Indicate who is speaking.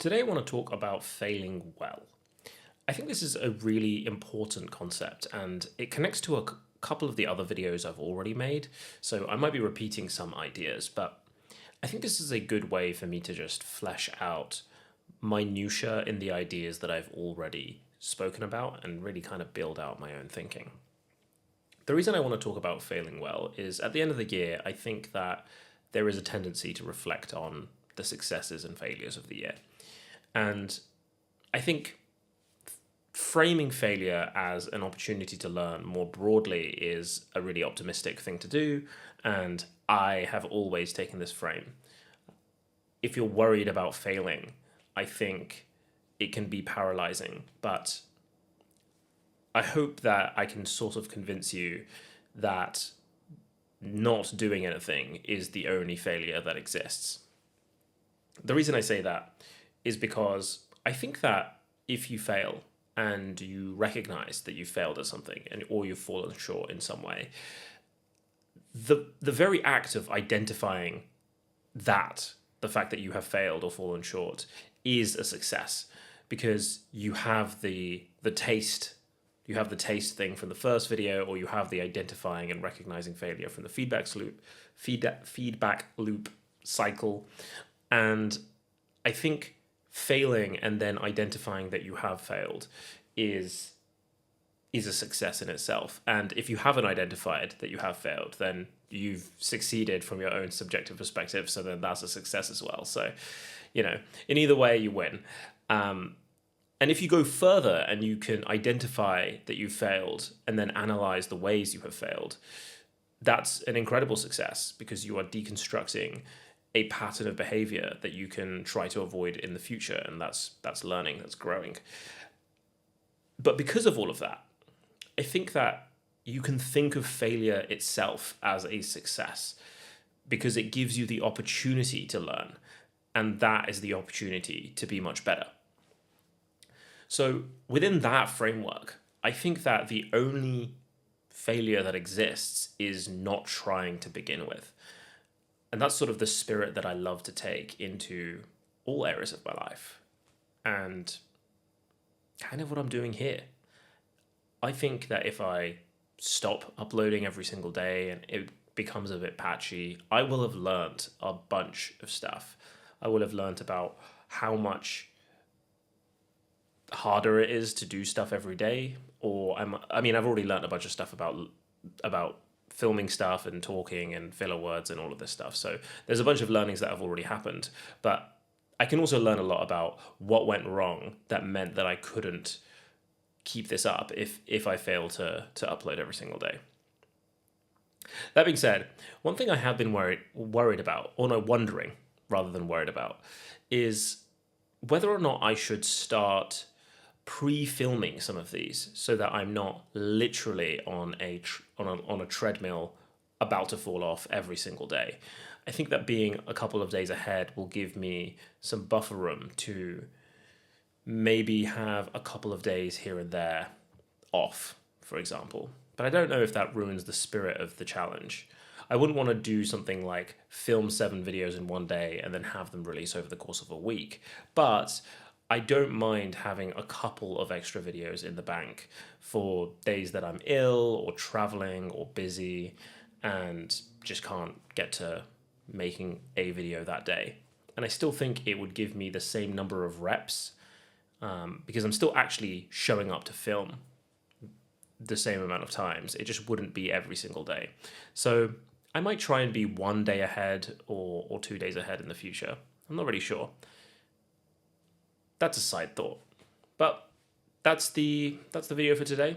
Speaker 1: Today I want to talk about failing well. I think this is a really important concept and it connects to a couple of the other videos I've already made, so I might be repeating some ideas, but I think this is a good way for me to just flesh out minutiae in the ideas that I've already spoken about and really kind of build out my own thinking. The reason I want to talk about failing well is at the end of the year, I think that there is a tendency to reflect on the successes and failures of the year. And I think framing failure as an opportunity to learn more broadly is a really optimistic thing to do. And I have always taken this frame. If you're worried about failing, I think it can be paralyzing. But I hope that I can sort of convince you that not doing anything is the only failure that exists. The reason I say that is because I think that if you fail and you recognize that you failed at something or you've fallen short in some way, the very act of identifying the fact that you have failed or fallen short is a success, because you have the taste. You have the taste thing from the first video, or you have the identifying and recognizing failure from the feedback loop cycle. And I think failing and then identifying that you have failed is a success in itself. And if you haven't identified that you have failed, then you've succeeded from your own subjective perspective. So then that's a success as well. So, in either way, you win. And if you go further and you can identify that you failed and then analyze the ways you have failed, that's an incredible success, because you are deconstructing a pattern of behavior that you can try to avoid in the future. And that's learning, that's growing. But because of all of that, I think that you can think of failure itself as a success, because it gives you the opportunity to learn. And that is the opportunity to be much better. So within that framework, I think that the only failure that exists is not trying to begin with. And that's sort of the spirit that I love to take into all areas of my life. And kind of what I'm doing here. I think that if I stop uploading every single day and it becomes a bit patchy, I will have learned a bunch of stuff. I will have learned about how much harder it is to do stuff every day. Or I've already learned a bunch of stuff about filming stuff and talking and filler words and all of this stuff. So there's a bunch of learnings that have already happened, but I can also learn a lot about what went wrong that meant that I couldn't keep this up if I fail to upload every single day. That being said, one thing I have been worried about, or no, wondering rather than worried about, is whether or not I should start pre-filming some of these so that I'm not literally on a treadmill about to fall off every single day. I think that being a couple of days ahead will give me some buffer room to maybe have a couple of days here and there off, for example. But I don't know if that ruins the spirit of the challenge. I wouldn't want to do something like film 7 videos in one day and then have them release over the course of a week. But I don't mind having a couple of extra videos in the bank for days that I'm ill or traveling or busy and just can't get to making a video that day. And I still think it would give me the same number of reps, because I'm still actually showing up to film the same amount of times. It just wouldn't be every single day. So I might try and be 1 day ahead or 2 days ahead in the future. I'm not really sure. That's a side thought. But that's the video for today.